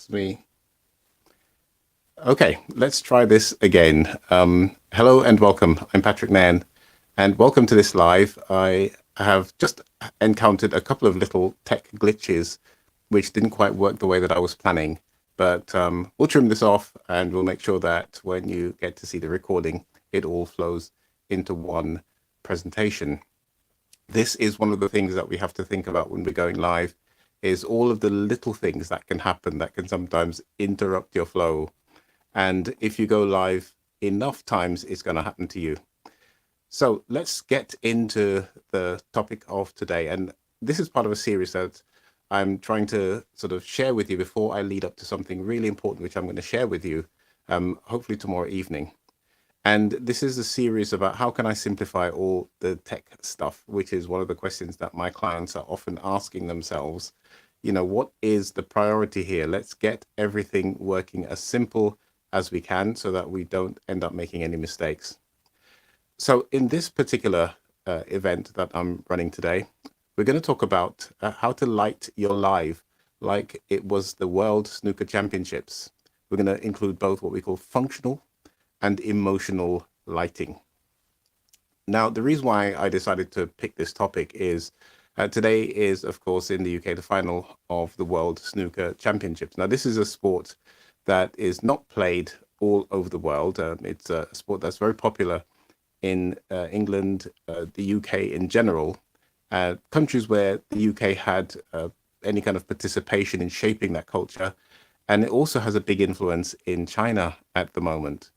It's me. Okay, let's try this again. Hello and welcome. I'm Patrick Nairn, and welcome to this live. I have just encountered a couple of little tech glitches which didn't quite work the way that I was planning, but we'll trim this off and we'll make sure that when you get to see the recording, it all flows into one presentation. This is one of the things that we have to think about when we're going live, is all of the little things that can happen that can sometimes interrupt your flow. And if you go live enough times, it's going to happen to you. So let's get into the topic of today. And this is part of a series that I'm trying to sort of share with you before I lead up to something really important, which I'm going to share with you, hopefully tomorrow evening. And this is a series about how can I simplify all the tech stuff, which is one of the questions that my clients are often asking themselves. You know, what is the priority here? Let's get everything working as simple as we can so that we don't end up making any mistakes. So in this particular event that I'm running today, we're going to talk about how to light your live like it was the World Snooker Championships. We're going to include both what we call functional and emotional lighting. Now, the reason why I decided to pick this topic is today is, of course, in the UK, the final of the World Snooker Championships. Now, this is a sport that is not played all over the world. It's a sport that's very popular in England, the UK in general, countries where the UK had any kind of participation in shaping that culture. And it also has a big influence in China at the moment.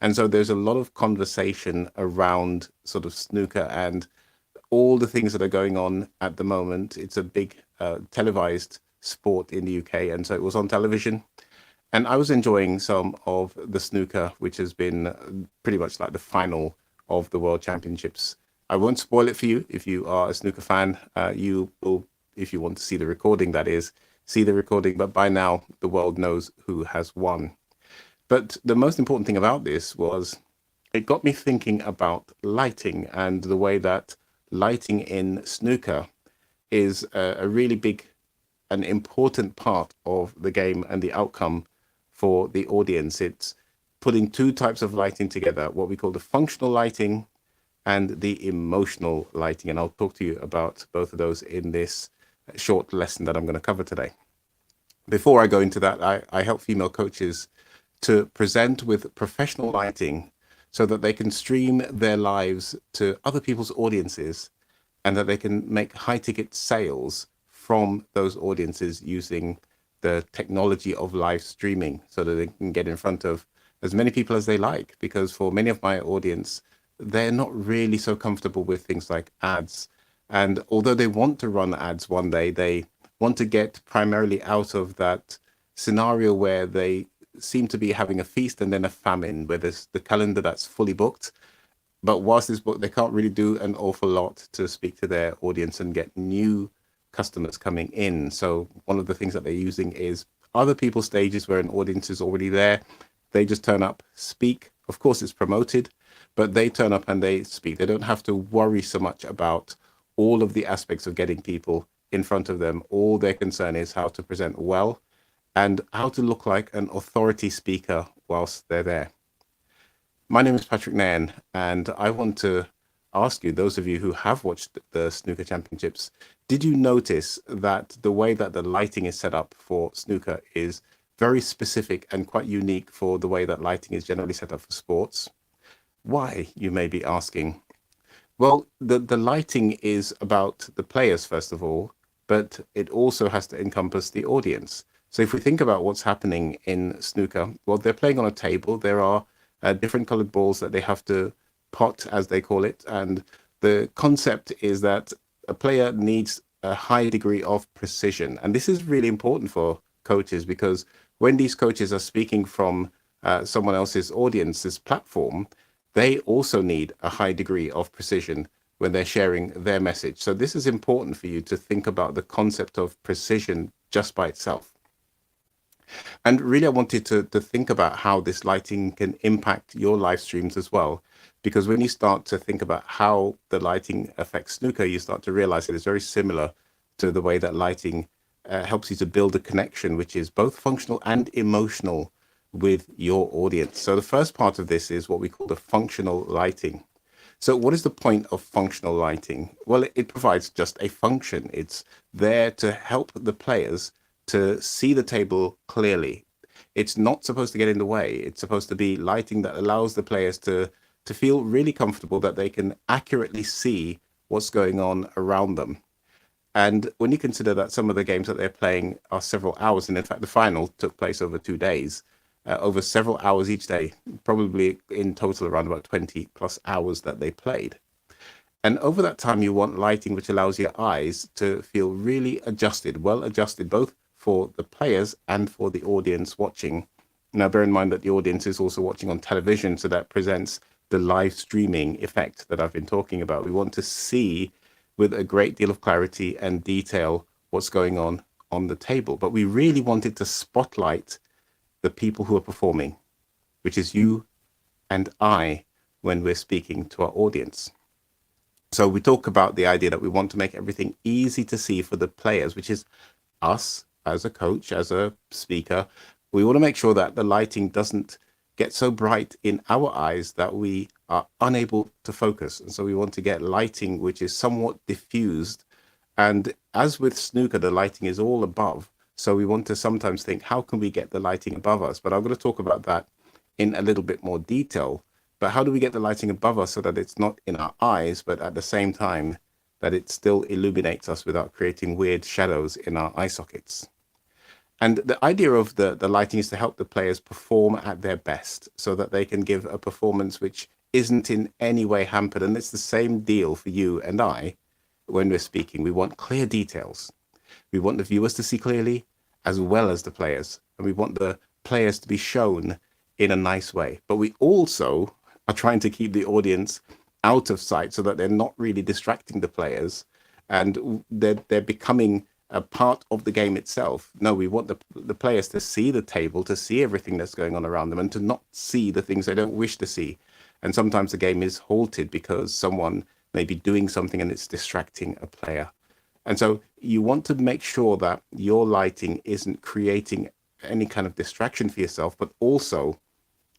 And so there's a lot of conversation around sort of snooker and all the things that are going on at the moment. It's a big televised sport in the UK. And so it was on television. And I was enjoying some of the snooker, which has been pretty much like the final of the World Championships. I won't spoil it for you. If you are a snooker fan, you will, if you want to see the recording, that is, see the recording. But by now, the world knows who has won. But the most important thing about this was it got me thinking about lighting and the way that lighting in snooker is a really big and important part of the game and the outcome for the audience. It's putting two types of lighting together, what we call the functional lighting and the emotional lighting. And I'll talk to you about both of those in this short lesson that I'm going to cover today. Before I go into that, I help female coaches to present with professional lighting so that they can stream their lives to other people's audiences and that they can make high ticket sales from those audiences using the technology of live streaming so that they can get in front of as many people as they like. Because for many of my audience, they're not really so comfortable with things like ads. And although they want to run ads one day, they want to get primarily out of that scenario where they seem to be having a feast and then a famine, where there's the calendar that's fully booked. But whilst it's booked, they can't really do an awful lot to speak to their audience and get new customers coming in. So one of the things that they're using is other people's stages where an audience is already there. They just turn up, speak. Of course, it's promoted, but they turn up and they speak. They don't have to worry so much about all of the aspects of getting people in front of them. All their concern is how to present well and how to look like an authority speaker whilst they're there. My name is Patrick Nairn, and I want to ask you, those of you who have watched the Snooker Championships, did you notice that the way that the lighting is set up for snooker is very specific and quite unique for the way that lighting is generally set up for sports? Why, you may be asking? Well, the lighting is about the players, first of all, but it also has to encompass the audience. So if we think about what's happening in snooker, well, they're playing on a table. There are different colored balls that they have to pot, as they call it. And the concept is that a player needs a high degree of precision. And this is really important for coaches, because when these coaches are speaking from someone else's audience's platform, they also need a high degree of precision when they're sharing their message. So this is important for you to think about the concept of precision just by itself. And really, I wanted to think about how this lighting can impact your live streams as well. Because when you start to think about how the lighting affects snooker, you start to realize that it's very similar to the way that lighting helps you to build a connection which is both functional and emotional with your audience. So the first part of this is what we call the functional lighting. So what is the point of functional lighting? Well, it provides just a function. It's there to help the players to see the table clearly. It's not supposed to get in the way. It's supposed to be lighting that allows the players to feel really comfortable that they can accurately see what's going on around them. And when you consider that some of the games that they're playing are several hours, and in fact, the final took place over 2 days, over several hours each day, probably in total around about 20 plus hours that they played. And over that time, you want lighting which allows your eyes to feel really adjusted, well adjusted, both for the players and for the audience watching. Now, bear in mind that the audience is also watching on television, so that presents the live streaming effect that I've been talking about. We want to see with a great deal of clarity and detail what's going on the table. But we really wanted to spotlight the people who are performing, which is you and I when we're speaking to our audience. So we talk about the idea that we want to make everything easy to see for the players, which is us as a coach, as a speaker. We want to make sure that the lighting doesn't get so bright in our eyes that we are unable to focus. And so we want to get lighting which is somewhat diffused. And as with snooker, the lighting is all above. So we want to sometimes think, how can we get the lighting above us? But I'm going to talk about that in a little bit more detail. But how do we get the lighting above us so that it's not in our eyes, but at the same time that it still illuminates us without creating weird shadows in our eye sockets? And the idea of the lighting is to help the players perform at their best so that they can give a performance which isn't in any way hampered. And it's the same deal for you and I when we're speaking. We want clear details. We want the viewers to see clearly as well as the players. And we want the players to be shown in a nice way. But we also are trying to keep the audience out of sight so that they're not really distracting the players and they're becoming a part of the game itself. No, we want the players to see the table, to see everything that's going on around them, and to not see the things they don't wish to see. And sometimes the game is halted because someone may be doing something and it's distracting a player. And so you want to make sure that your lighting isn't creating any kind of distraction for yourself, but also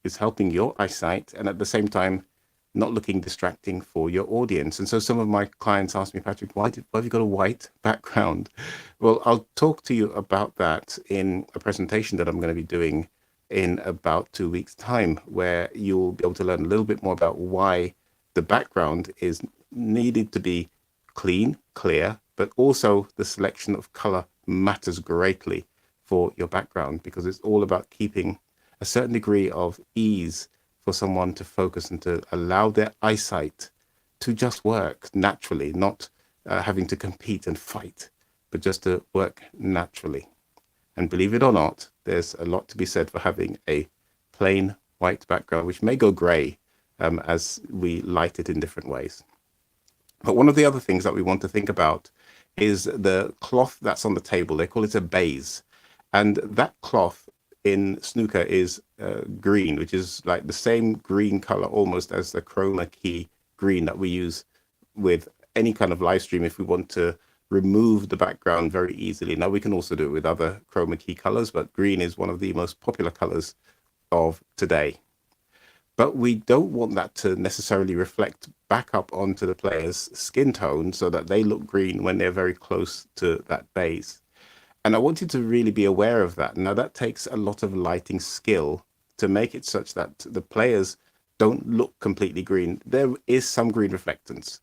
is helping your eyesight and at the same time not looking distracting for your audience. And so some of my clients ask me, Patrick, why have you got a white background? Well, I'll talk to you about that in a presentation that I'm going to be doing in about 2 weeks' time, where you'll be able to learn a little bit more about why the background is needed to be clean, clear, but also the selection of color matters greatly for your background, because it's all about keeping a certain degree of ease for someone to focus and to allow their eyesight to just work naturally, not having to compete and fight, but just to work naturally. And believe it or not, there's a lot to be said for having a plain white background, which may go gray as we light it in different ways. But one of the other things that we want to think about is the cloth that's on the table. They call it a baize. And that cloth in snooker is green, which is like the same green color almost as the chroma key green that we use with any kind of live stream if we want to remove the background very easily. Now we can also do it with other chroma key colors, but green is one of the most popular colors of today. But we don't want that to necessarily reflect back up onto the player's skin tone so that they look green when they're very close to that base. And I want you to really be aware of that. Now, that takes a lot of lighting skill to make it such that the players don't look completely green. There is some green reflectance,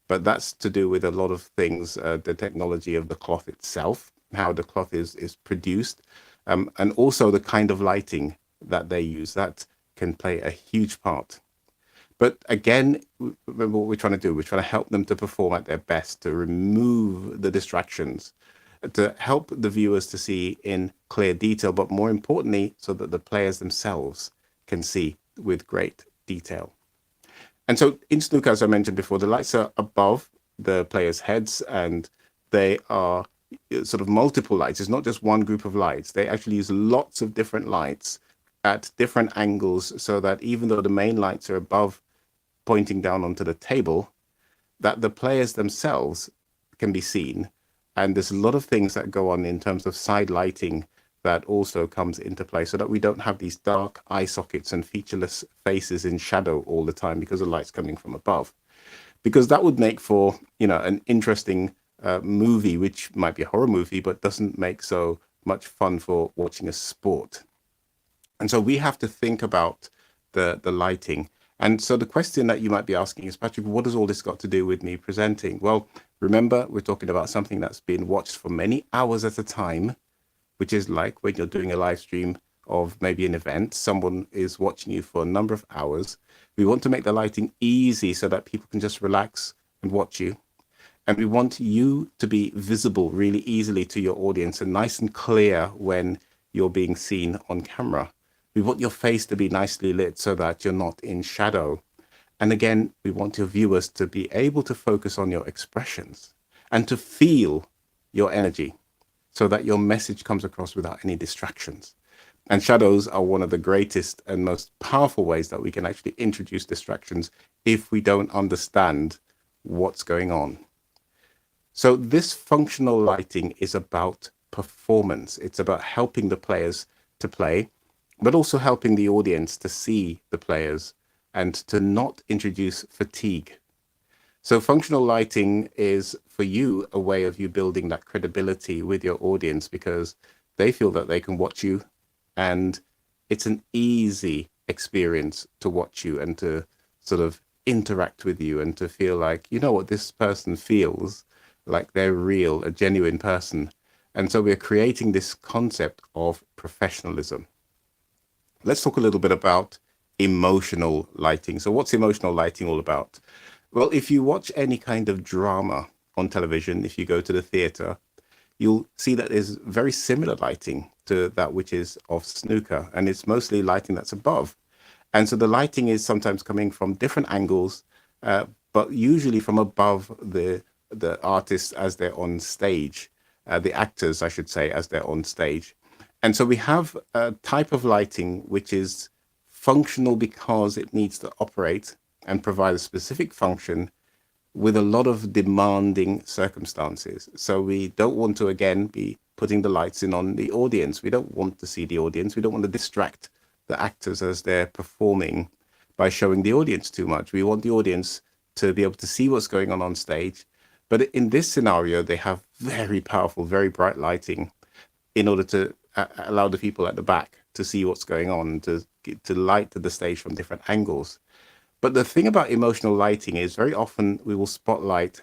but that's to do with a lot of things, the technology of the cloth itself, how the cloth is produced, and also the kind of lighting that they use. That can play a huge part. But again, remember what we're trying to do. We're trying to help them to perform at their best, to remove the distractions, to help the viewers to see in clear detail, but more importantly, so that the players themselves can see with great detail. And so in snooker, as I mentioned before, the lights are above the players' heads, and they are sort of multiple lights. It's not just one group of lights. They actually use lots of different lights at different angles, so that even though the main lights are above, pointing down onto the table, that the players themselves can be seen And there's a lot of things that go on in terms of side lighting that also comes into play so that we don't have these dark eye sockets and featureless faces in shadow all the time because the light's coming from above. Because that would make for, an interesting movie, which might be a horror movie, but doesn't make so much fun for watching a sport. And so we have to think about the lighting. And so the question that you might be asking is, Patrick, what has all this got to do with me presenting? Well, remember, we're talking about something that's been watched for many hours at a time, which is like when you're doing a live stream of maybe an event, someone is watching you for a number of hours. We want to make the lighting easy so that people can just relax and watch you. And we want you to be visible really easily to your audience and nice and clear when you're being seen on camera. We want your face to be nicely lit so that you're not in shadow. And again, we want your viewers to be able to focus on your expressions and to feel your energy so that your message comes across without any distractions. And shadows are one of the greatest and most powerful ways that we can actually introduce distractions if we don't understand what's going on. So this functional lighting is about performance. It's about helping the players to play, but also helping the audience to see the players and to not introduce fatigue. So functional lighting is for you a way of you building that credibility with your audience because they feel that they can watch you and it's an easy experience to watch you and to sort of interact with you and to feel like, what this person feels like they're real, a genuine person. And so we're creating this concept of professionalism. Let's talk a little bit about emotional lighting. So what's emotional lighting all about? Well, if you watch any kind of drama on television, if you go to the theater, you'll see that there's very similar lighting to that which is of snooker, and it's mostly lighting that's above. And so the lighting is sometimes coming from different angles, but usually from above the artists as they're on stage, the actors, I should say, as they're on stage. And so we have a type of lighting which is functional because it needs to operate and provide a specific function with a lot of demanding circumstances. So we don't want to, again, be putting the lights in on the audience. We don't want to see the audience. We don't want to distract the actors as they're performing by showing the audience too much. We want the audience to be able to see what's going on stage. But in this scenario, they have very powerful, very bright lighting in order to allow the people at the back to see what's going on, to light the stage from different angles. But the thing about emotional lighting is very often we will spotlight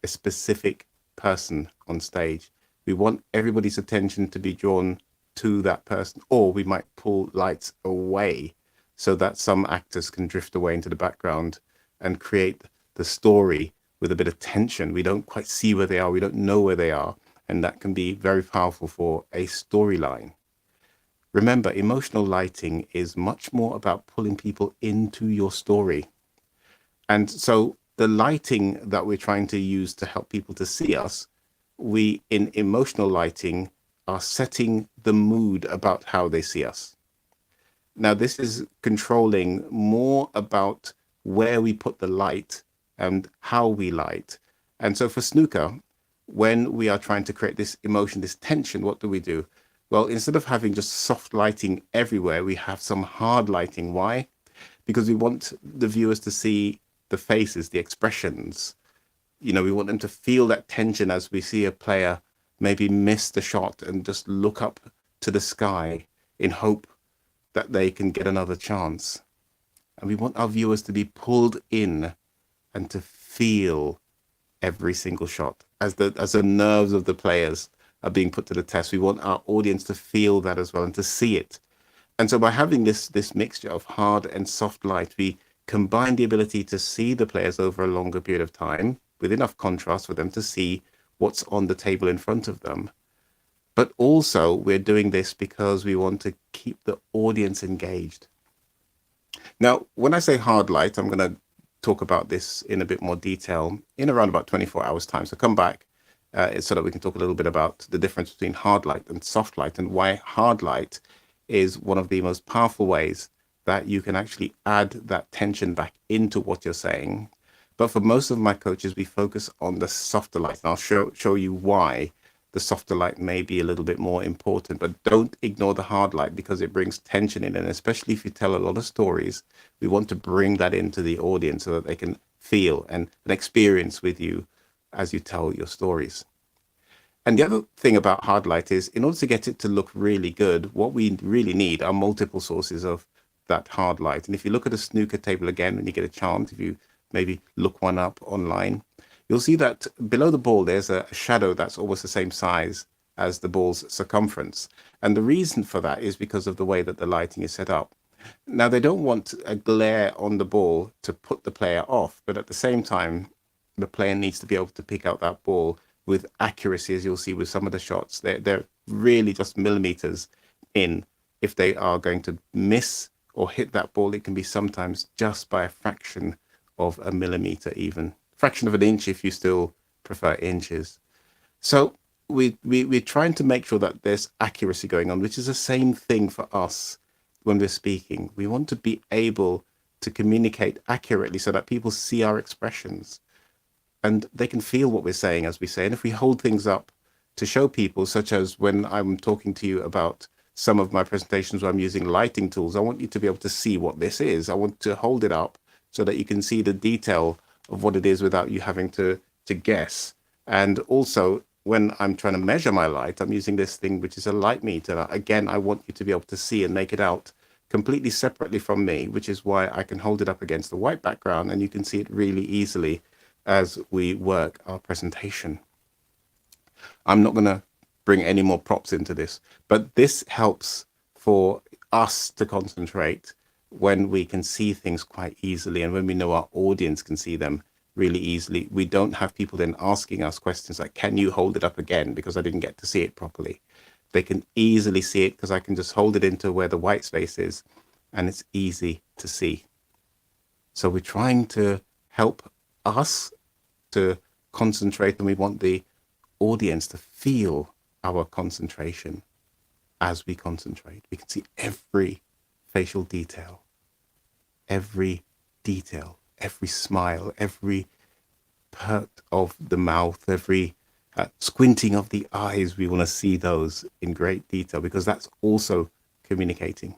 a specific person on stage. We want everybody's attention to be drawn to that person, or we might pull lights away so that some actors can drift away into the background and create the story with a bit of tension. We don't quite see where they are. We don't know where they are. And that can be very powerful for a storyline. Remember, emotional lighting is much more about pulling people into your story. And so the lighting that we're trying to use to help people to see us, we in emotional lighting are setting the mood about how they see us. Now, this is controlling more about where we put the light and how we light. And so for snooker, when we are trying to create this emotion, this tension, what do? Well, instead of having just soft lighting everywhere, we have some hard lighting. Why? Because we want the viewers to see the faces, the expressions. We want them to feel that tension as we see a player maybe miss the shot and just look up to the sky in hope that they can get another chance. And we want our viewers to be pulled in and to feel every single shot as the nerves of the players are being put to the test. We want our audience to feel that as well and to see it. And so by having this mixture of hard and soft light, we combine the ability to see the players over a longer period of time with enough contrast for them to see what's on the table in front of them. But also we're doing this because we want to keep the audience engaged. Now, when I say hard light, I'm going to talk about this in a bit more detail in around about 24 hours time. So come back so that we can talk a little bit about the difference between hard light and soft light and why hard light is one of the most powerful ways that you can actually add that tension back into what you're saying. But for most of my coaches, we focus on the softer light. And I'll show you why the softer light may be a little bit more important, but don't ignore the hard light because it brings tension in. And especially if you tell a lot of stories, we want to bring that into the audience so that they can feel and an experience with you as you tell your stories. And the other thing about hard light is in order to get it to look really good, what we really need are multiple sources of that hard light. And if you look at a snooker table again, when you get a chance, if you maybe look one up online, you'll see that below the ball, there's a shadow that's almost the same size as the ball's circumference. And the reason for that is because of the way that the lighting is set up. Now, they don't want a glare on the ball to put the player off, but at the same time, the player needs to be able to pick out that ball with accuracy, as you'll see with some of the shots. They're really just millimeters in. If they are going to miss or hit that ball, it can be sometimes just by a fraction of a millimeter, even fraction of an inch if you still prefer inches. So we're trying to make sure that there's accuracy going on, which is the same thing for us when we're speaking. We want to be able to communicate accurately so that people see our expressions and they can feel what we're saying as we say. And if we hold things up to show people, such as when I'm talking to you about some of my presentations where I'm using lighting tools, I want you to be able to see what this is. I want to hold it up so that you can see the detail of what it is without you having to guess. And also, when I'm trying to measure my light, I'm using this thing, which is a light meter. Again, I want you to be able to see and make it out completely separately from me, which is why I can hold it up against the white background and you can see it really easily as we work our presentation. I'm not going to bring any more props into this, but this helps for us to concentrate when we can see things quite easily and when we know our audience can see them really easily. We don't have people then asking us questions like, can you hold it up again because I didn't get to see it properly. They can easily see it because I can just hold it into where the white space is and it's easy to see. So we're trying to help us to concentrate and we want the audience to feel our concentration as we concentrate. We can see every facial detail, every smile, every pert of the mouth, every squinting of the eyes. We want to see those in great detail because that's also communicating.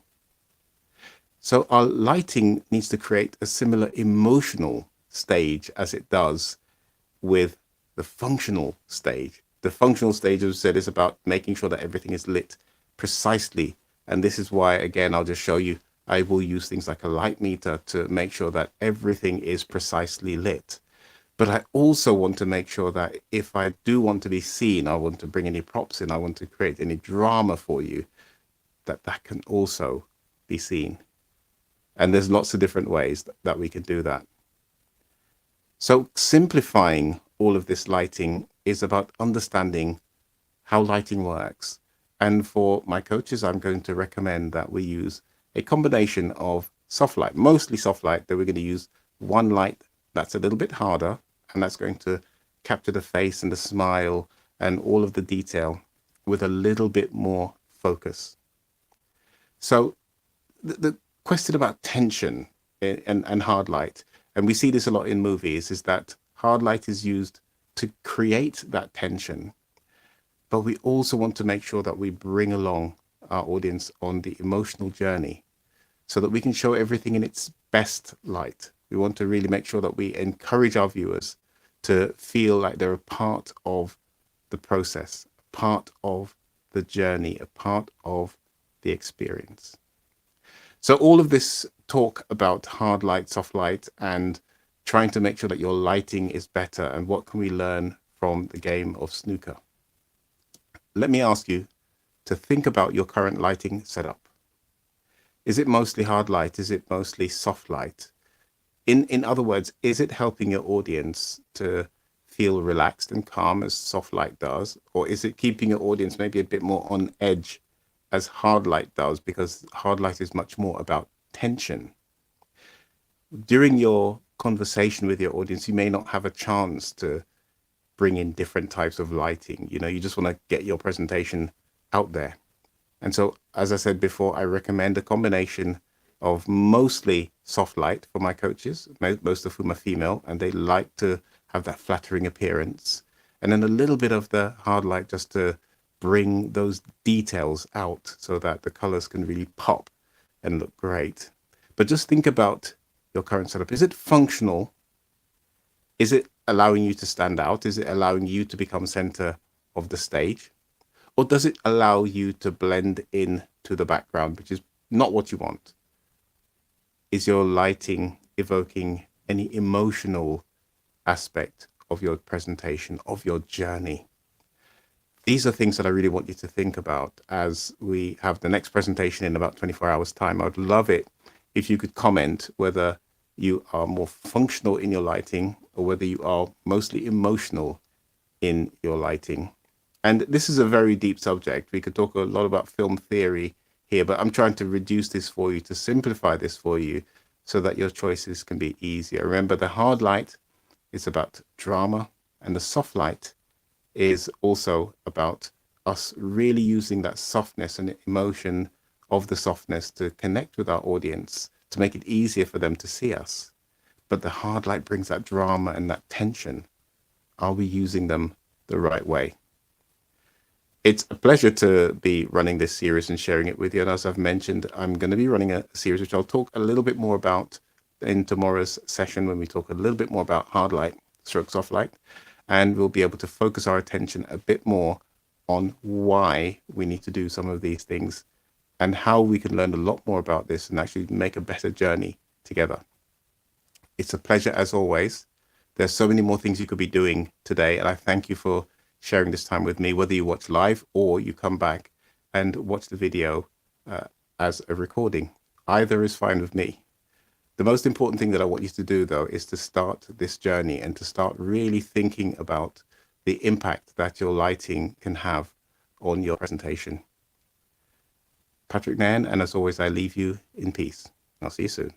So our lighting needs to create a similar emotional stage as it does with the functional stage. The functional stage, as I said, is about making sure that everything is lit precisely. And this is why, again, I'll just show you, I will use things like a light meter to make sure that everything is precisely lit. But I also want to make sure that if I do want to be seen, I want to bring any props in, I want to create any drama for you, that can also be seen. And there's lots of different ways that we can do that. So simplifying all of this lighting is about understanding how lighting works. And for my coaches, I'm going to recommend that we use a combination of soft light, mostly soft light, that we're going to use one light that's a little bit harder, and that's going to capture the face and the smile and all of the detail with a little bit more focus. So the question about tension and hard light, and we see this a lot in movies, is that hard light is used to create that tension. But we also want to make sure that we bring along our audience on the emotional journey so that we can show everything in its best light. We want to really make sure that we encourage our viewers to feel like they're a part of the process, a part of the journey, a part of the experience. So all of this talk about hard light, soft light, and trying to make sure that your lighting is better, and what can we learn from the game of snooker? Let me ask you to think about your current lighting setup. Is it mostly hard light? Is it mostly soft light? In other words, is it helping your audience to feel relaxed and calm as soft light does? Or is it keeping your audience maybe a bit more on edge as hard light does? Because hard light is much more about tension. During your conversation with your audience, you may not have a chance to bring in different types of lighting. You just want to get your presentation out there. And so, as I said before, I recommend a combination of mostly soft light for my coaches, most of whom are female, and they like to have that flattering appearance. And then a little bit of the hard light just to bring those details out so that the colors can really pop and look great. But just think about your current setup. Is it functional? Is it allowing you to stand out? Is it allowing you to become center of the stage? Or does it allow you to blend in to the background, which is not what you want? Is your lighting evoking any emotional aspect of your presentation, of your journey? These are things that I really want you to think about as we have the next presentation in about 24 hours time. I would love it if you could comment whether you are more functional in your lighting or whether you are mostly emotional in your lighting. And this is a very deep subject. We could talk a lot about film theory here, but I'm trying to reduce this for you, to simplify this for you so that your choices can be easier. Remember, the hard light is about drama, and the soft light is also about us really using that softness and emotion of the softness to connect with our audience, to make it easier for them to see us. But the hard light brings that drama and that tension. Are we using them the right way? It's a pleasure to be running this series and sharing it with you. And as I've mentioned, I'm going to be running a series which I'll talk a little bit more about in tomorrow's session, when we talk a little bit more about hard light, stroke soft light. And we'll be able to focus our attention a bit more on why we need to do some of these things and how we can learn a lot more about this and actually make a better journey together. It's a pleasure as always. There's so many more things you could be doing today, and I thank you for sharing this time with me, whether you watch live or you come back and watch the video as a recording. Either is fine with me. The most important thing that I want you to do, though, is to start this journey and to start really thinking about the impact that your lighting can have on your presentation. Patrick Nairn, and as always, I leave you in peace. I'll see you soon.